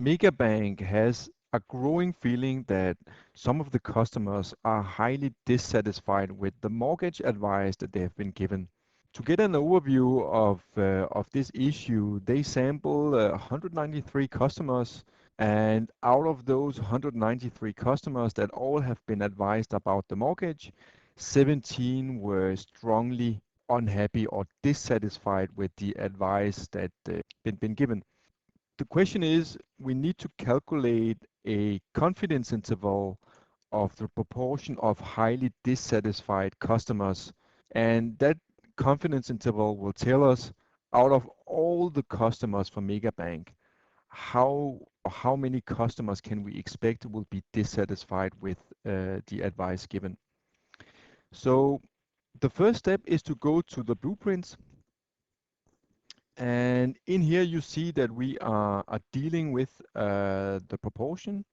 Megabank has a growing feeling that some of the customers are highly dissatisfied with the mortgage advice that they have been given. To get an overview of this issue, they sample 193 customers, and out of those 193 customers that all have been advised about the mortgage, 17 were strongly unhappy or dissatisfied with the advice that been given. The question is, we need to calculate a confidence interval of the proportion of highly dissatisfied customers. And that confidence interval will tell us, out of all the customers for Megabank, how many customers can we expect will be dissatisfied with the advice given. So the first step is to go to the blueprints. And in here you see that we are dealing with the proportion.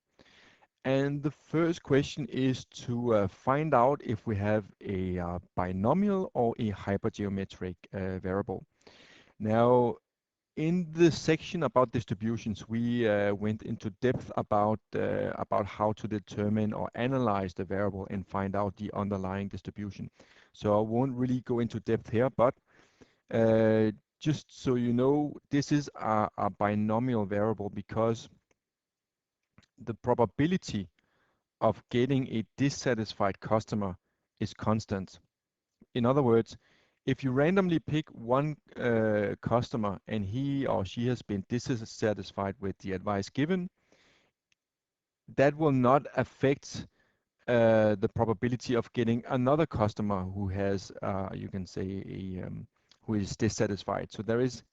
And the first question is to find out if we have a binomial or a hypergeometric variable. Now, in the section about distributions, we went into depth about how to determine or analyze the variable and find out the underlying distribution. So I won't really go into depth here, but uh, just so you know, this is a binomial variable because the probability of getting a dissatisfied customer is constant. In other words, if you randomly pick one customer and he or she has been dissatisfied with the advice given, that will not affect the probability of getting another customer who has, you can say, who is dissatisfied. So there is,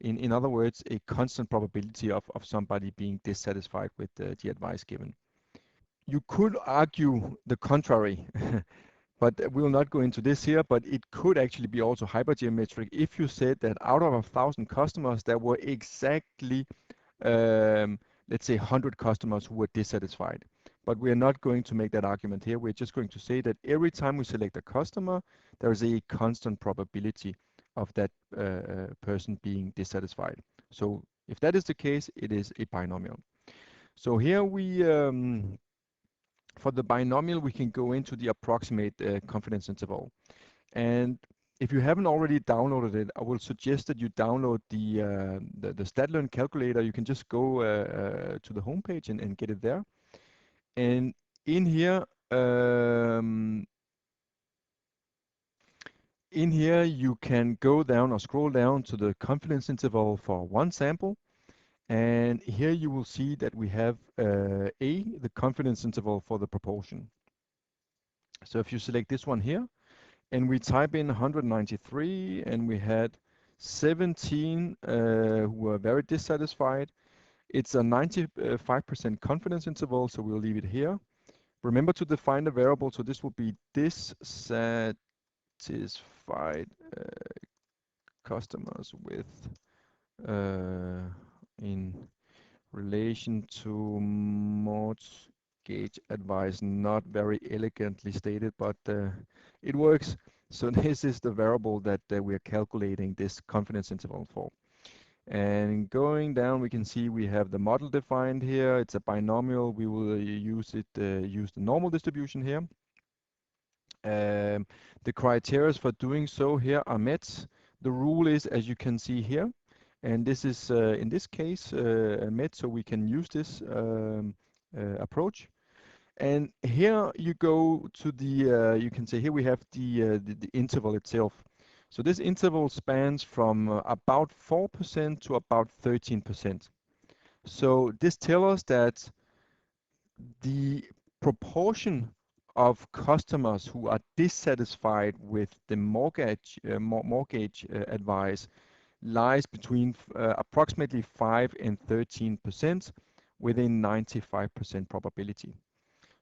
in other words, a constant probability of somebody being dissatisfied with the advice given. You could argue the contrary, but we will not go into this here, but it could actually be also hypergeometric if you said that out of 1,000 customers, there were exactly, let's say, 100 customers who were dissatisfied. But we are not going to make that argument here. We're just going to say that every time we select a customer, there is a constant probability of that person being dissatisfied. So if that is the case, it is a binomial. So here we for the binomial, we can go into the approximate confidence interval. And if you haven't already downloaded it, I will suggest that you download the StatLearn calculator. You can just go to the homepage and get it there. And in here, you can go down or scroll down to the confidence interval for one sample. And here you will see that we have the confidence interval for the proportion. So if you select this one here, and we type in 193, and we had 17 who were very dissatisfied, it's a 95% confidence interval, so we'll leave it here. Remember to define the variable, so this will be dissatisfied customers with in relation to mortgage advice. Not very elegantly stated, but it works. So this is the variable that we are calculating this confidence interval for. And going down, we can see we have the model defined here. It's a binomial. We will use the normal distribution here. The criteria for doing so here are met. The rule is, as you can see here, and this is in this case met, so we can use this approach. And here you go to the, you can say here we have the interval itself. So this interval spans from about 4% to about 13%. So this tells us that the proportion of customers who are dissatisfied with the mortgage advice lies between approximately 5 and 13% with a 95% probability.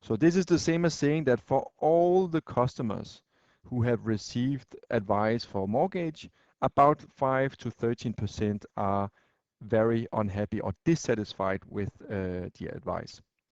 So this is the same as saying that for all the customers who have received advice for mortgage, about 5 to 13% are very unhappy or dissatisfied with the advice.